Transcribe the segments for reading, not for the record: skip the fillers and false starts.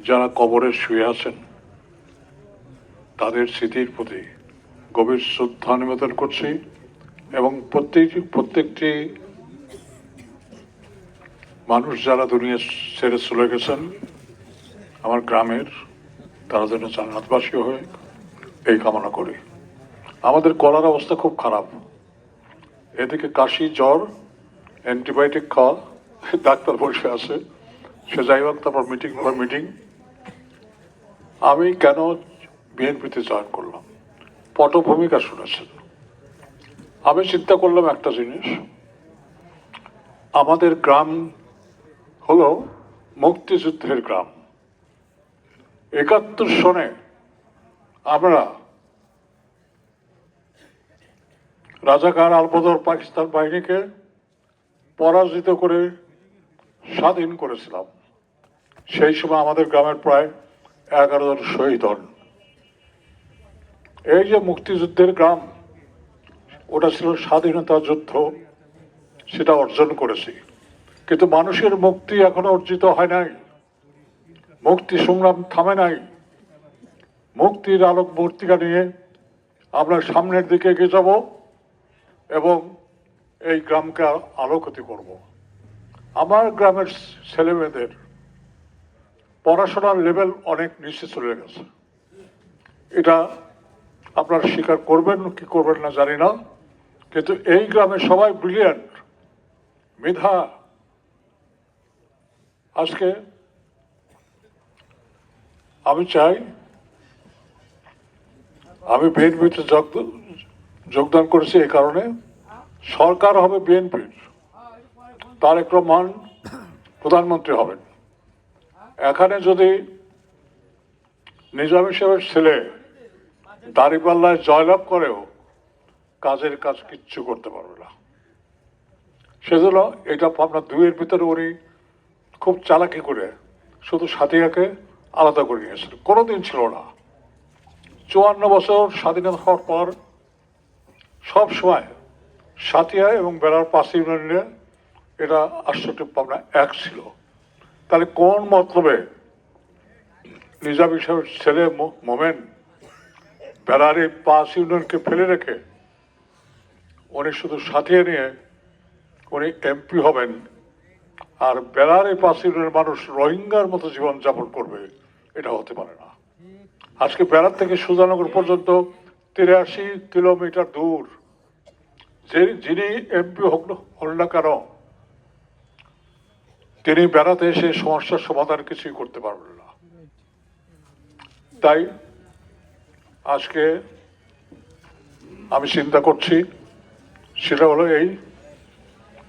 যারা কবরে শুয়ে আছেন তাদের স্মৃতির প্রতি গভীর শ্রদ্ধা নিবেদন করছি এবং প্রত্যেকটি মানুষ যারা দুনিয়া ছেড়ে চলে গেছেন আমার গ্রামের, তারা যেন জান্নাতবাসী হয়ে এই কামনা করি। আমাদের গলার অবস্থা খুব খারাপ, এদিকে কাশি, জ্বর, অ্যান্টিবায়োটিক খাওয়া, ডাক্তার বসে আছে, সে যাই হোক। তারপর মিটিং। আমি কেন বিএনপিতে জয়েন করলাম? পটভূমিকা শুনেছেন। আমি চিন্তা করলাম একটা জিনিস, আমাদের গ্রাম হলো মুক্তিযুদ্ধের গ্রাম। ৭১ সনে আমরা রাজাকার আলবদর পাকিস্তান বাহিনীকে পরাজিত করে স্বাধীন করেছিলাম। সেই সময় আমাদের গ্রামের প্রায় 11 জন শহীদ হন। এই যে মুক্তিযুদ্ধের গ্রাম, ওটা ছিল স্বাধীনতা যুদ্ধ, সেটা অর্জন করেছি, কিন্তু মানুষের মুক্তি এখনো অর্জিত হয় নাই। মুক্তি সংগ্রাম থামে নাই। মুক্তির আলোক মূর্তিকা নিয়ে আমরা সামনের দিকে এগিয়ে যাব এবং এই গ্রামকে আলোকিত করব। আমার গ্রামের ছেলেমেয়েদের পড়াশোনার লেভেল অনেক নিচে চলে গেছে। এটা আপনারা স্বীকার করবেন কি করবেন না জানি না, কিন্তু এই গ্রামে সবাই ব্রিলিয়ান্ট, মেধা। আজকে আমি চাই, আমি বিএনপিতে যোগদান করেছি এই কারণে, সরকার হবে বিএনপির, তারেক রহমান প্রধানমন্ত্রী হবেন। এখানে যদি নিজামী সাহেবের ছেলে দাঁড়িপাল্লায় জয়লাভ করেও কাজের কাজ কিচ্ছু করতে পারবে না। সেজন্য এটা আপনার দুইয়ের ভিতরে উনি খুব চালাকি করে শুধু সাথীয়াকে আলাদা করে নিয়েছিল, কোনোদিন ছিল না। 54 বছর স্বাধীনতা হওয়ার পর সব সময় সাথিয়া এবং বেলার 5 ইউনিয়নে এটা 68 পাবনা এক ছিল। তাহলে কোন মতলবে নিজামী সাহেবের ছেলে মোমেন বেলার এই 5 ইউনিয়নকে ফেলে রেখে উনি শুধু সাথিয়া নিয়ে উনি এমপি হবেন, আর বেলার এই 5 ইউনিয়নের মানুষ রোহিঙ্গার মতো জীবন যাপন করবে? এটা হতে পারে না। আজকে বেলার থেকে সুজানগর পর্যন্ত 83 কিলোমিটার দূর। যিনি এমপি হল না কেন, তিনি বেড়াতে এসে সমস্যার সমাধান কিছুই করতে পারবেন না। তাই আজকে আমি চিন্তা করছি, সেটা হলো এই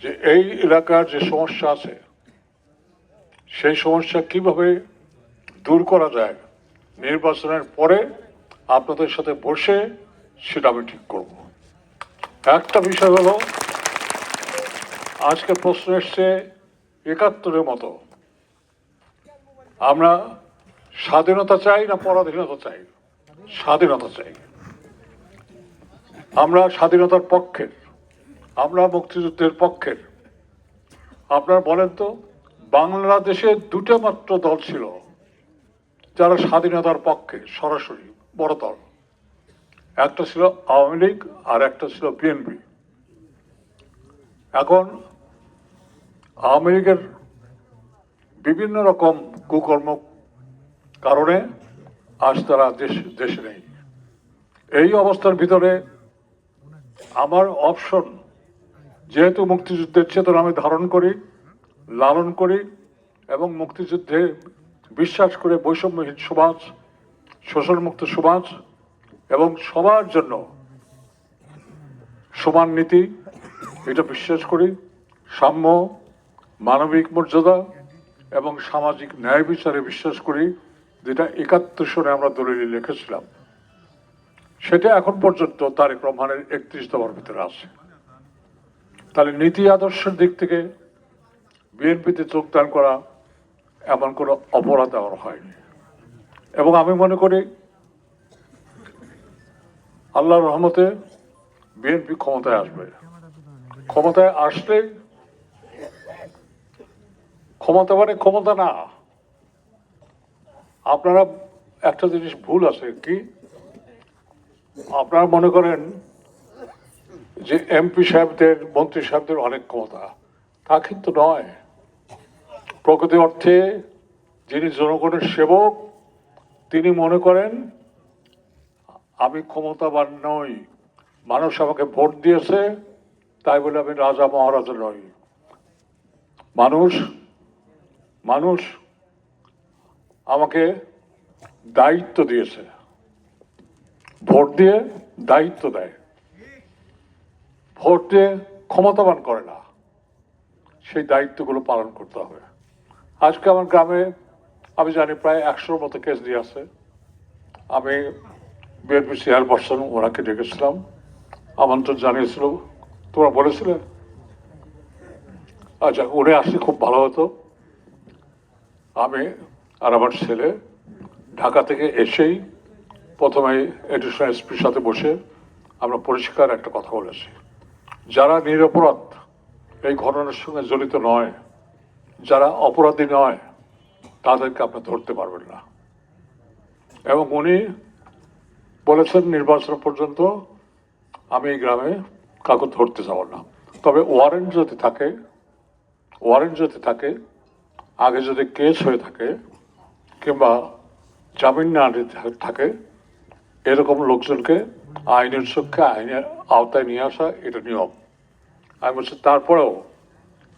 যে এই এলাকার যে সমস্যা আছে সেই সমস্যা কিভাবে দূর করা যায়, নির্বাচনের পরে আপনাদের সাথে বসে সেটা আমি ঠিক করব। একটা বিষয় হলো, আজকে প্রশ্ন এসছে ৭১-এর মতো, আমরা স্বাধীনতা চাই না পরাধীনতা চাই? স্বাধীনতা চাই। আমরা স্বাধীনতার পক্ষের, আমরা মুক্তিযুদ্ধের পক্ষের। আপনারা বলেন তো, বাংলাদেশে দুটো মাত্র দল ছিল যারা স্বাধীনতার পক্ষে সরাসরি বড় দল। একটা ছিল আওয়ামী লীগ আর একটা ছিল বিএনপি। এখন আওয়ামী লীগের বিভিন্ন রকম কুকর্ম কারণে আজ তারা দেশে নেই। এই অবস্থার ভিতরে আমার অপশন, যেহেতু মুক্তিযুদ্ধের চেতনা আমি ধারণ করি, লালন করি এবং মুক্তিযুদ্ধে বিশ্বাস করে বৈষম্যহীন সমাজ, শোষণমুক্ত সমাজ এবং সবার জন্য সমান নীতি, এটা বিশ্বাস করি। সাম্য, মানবিক মর্যাদা এবং সামাজিক ন্যায় বিচারে বিশ্বাস করি, যেটা ৭১ সনে আমরা দলিলে লিখেছিলাম। সেটা এখন পর্যন্ত তারেক রহমানের ৩১ দফার ভিতরে আছে। তাহলে নীতি আদর্শের দিক থেকে বিএনপিতে যোগদান করা এমন কোনো অপরাধ আমার হয়নি। এবং আমি মনে করি আল্লাহর রহমতে বিএনপি ক্ষমতায় আসবে। ক্ষমতায় আসলে, ক্ষমতা মানে ক্ষমতা না, আপনারা একটা জিনিস ভুল আছে কি, আপনারা মনে করেন যে এমপি সাহেবদের, মন্ত্রী সাহেবদের অনেক ক্ষমতা। তা কিন্তু নয়। প্রকৃতি অর্থে যিনি জনগণের সেবক, তিনি মনে করেন আমি ক্ষমতাবান নই, মানুষ আমাকে ভোট দিয়েছে, তাই বলে আমি রাজা মহারাজা নই। মানুষ মানুষ আমাকে দায়িত্ব দিয়েছে, ভোট দিয়ে দায়িত্ব দেয়, ভোট দিয়ে ক্ষমতাবান করে না। সেই দায়িত্বগুলো পালন করতে হবে। আজকে আমার গ্রামে আমি জানি প্রায় 100-র মতো কেস দিয়ে আছে। আমি বিএনপি চেয়ারপারসন ওনাকে ডেকেছিলাম, আমন্ত্রণ জানিয়েছিল, তোমরা বলেছিলে। আচ্ছা, উনি আসলে খুব ভালো হতো। আমি আর আমার ছেলে ঢাকা থেকে এসেই প্রথমে এডিশনাল এসপির সাথে বসে আমরা পরিষ্কার একটা কথা বলেছি, যারা নিরপরাধ, এই ঘটনার সঙ্গে জড়িত নয়, যারা অপরাধী নয়, তাদেরকে আপনি ধরতে পারবেন না। এবং উনি বলেছেন নির্বাচন পর্যন্ত আমি এই গ্রামে কাউকে ধরতে যাব না, তবে ওয়ারেন্ট যদি থাকে, আগে যদি কেস হয়ে থাকে কিংবা জামিন না থাকে, এরকম লোকজনকে আইনের চোখে আইনের আওতায় নিয়ে আসা এটা নিয়ম। আমি বলছি তারপরেও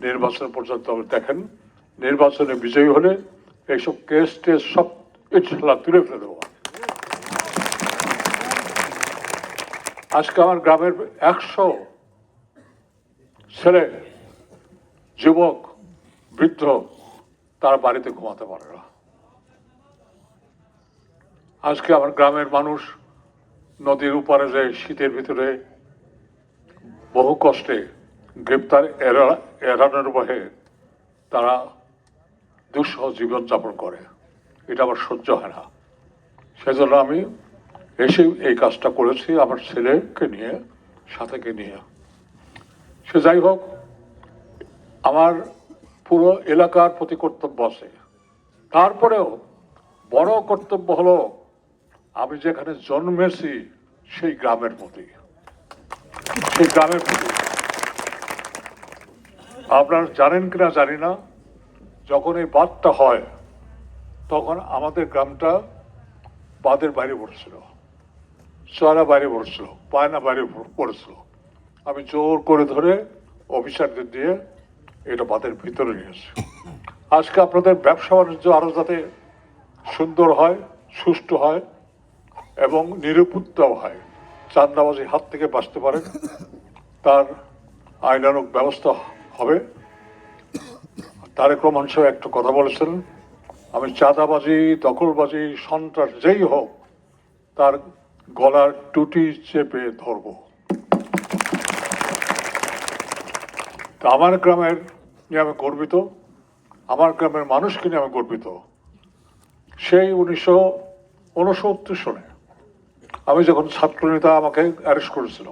নির্বাচন পর্যন্ত দেখেন, নির্বাচনে বিজয়ী হলে এইসব কেস টেস সব ইনশাল্লাহ তুলে ফেলে দেবো। আজকে আমার গ্রামের 100 ছেলে, যুবক, বৃদ্ধ, তারা বাড়িতে ঘুমাতে পারে না। আজকে আমার গ্রামের মানুষ নদীর উপারে যে শীতের ভিতরে বহু কষ্টে গ্রেপ্তার এড়ানোর ভয়ে তারা দুঃসহ জীবনযাপন করে, এটা আমার সহ্য হয় না। সেজন্য আমি এসে এই কাজটা করেছি আমার ছেলেকে নিয়ে, সাথেকে নিয়ে। সে যাই হোক, আমার পুরো এলাকার প্রতি কর্তব্য আছে। তারপরেও বড় কর্তব্য হলো আমি যেখানে জন্মেছি সেই গ্রামের প্রতি। আপনারা জানেন কিনা জানি না, যখন এই বাঁধটা হয় তখন আমাদের গ্রামটা বাঁধের বাইরে পড়েছিল, চড়া বাইরে পড়েছিল, পায়না বাইরে পড়েছিল। আমি জোর করে ধরে অফিসারদের দিয়ে এটা বাঁধের ভিতরে নিয়েছি। আজকে আপনাদের ব্যবসা বাণিজ্য আরো যাতে সুন্দর হয়, সুষ্ঠু হয় এবং নিরাপত্তাও হয়, চাঁদাবাজির হাত থেকে বাঁচতে পারেন, তার আইনানুগ ব্যবস্থা হবে। তারেক রহমান সাহেব একটা কথা বলেছেন, আমি চাঁদাবাজি, দখলবাজি, সন্ত্রাস যেই হোক তার গলার টুটি চেপে ধরব। তা আমার গ্রামের নিয়ে আমি গর্বিত, আমার গ্রামের মানুষকে নিয়ে আমি গর্বিত। সেই 1969 সনে আমি যখন ছাত্রনেতা আমাকে অ্যারেস্ট করেছিল,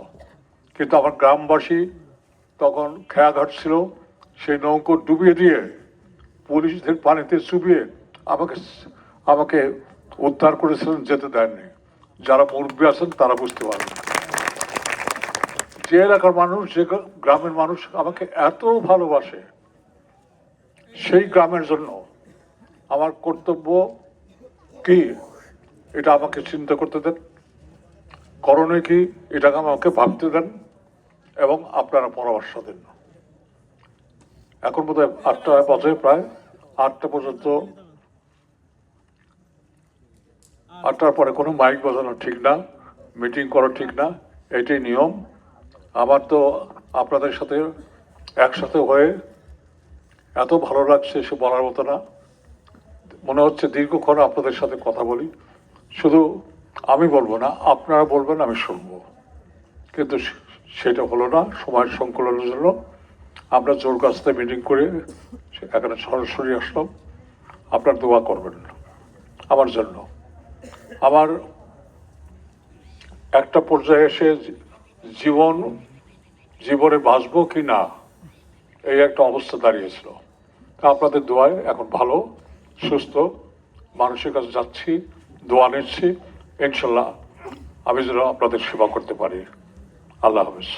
কিন্তু আমার গ্রামবাসী তখন খেয়াঘাট ছিল, সেই নৌকো ডুবিয়ে দিয়ে পুলিশদের পানিতে চুবিয়ে আমাকে উদ্ধার করেছিলেন, যেতে দেননি। যারা মুরব্বী আছেন তারা বুঝতে পারবেন। যে এলাকার মানুষ, যে গ্রামের মানুষ আমাকে এত ভালোবাসে, সেই গ্রামের জন্য আমার কর্তব্য কি এটা আমাকে চিন্তা করতে দেন, করণীয় কি এটাকে আমাকে ভাবতে দেন এবং আপনারা পরামর্শ দেন। এখন বোধহয় 8টা বাজে, প্রায় 8টা পর্যন্ত, 8টার পরে কোনো মাইক বাজানো ঠিক না, মিটিং করা ঠিক না, এটাই নিয়ম। আমার তো আপনাদের সাথে একসাথে হয়ে এত ভালো লাগছে সে বলার মতো না। মনে হচ্ছে দীর্ঘক্ষণ আপনাদের সাথে কথা বলি, শুধু আমি বলবো না, আপনারা বলবেন, আমি শুনবো, কিন্তু সেটা হলো না। সময়ের সংকলনের জন্য আমরা জোর কাছতে মিটিং করে এখানে সরাসরি আসলাম। আপনার দোয়া করবেন আমার জন্য। আমার একটা পর্যায়ে এসে জীবনে বাঁচবো কি না এই একটা অবস্থা দাঁড়িয়েছিল। তা আপনাদের দোয়ায় এখন ভালো, সুস্থ মানুষের কাছে যাচ্ছি, দোয়া নিচ্ছি, ইনশাল্লাহ আমি যেন আপনাদের সেবা করতে পারি। আল্লাহ হাফেজ।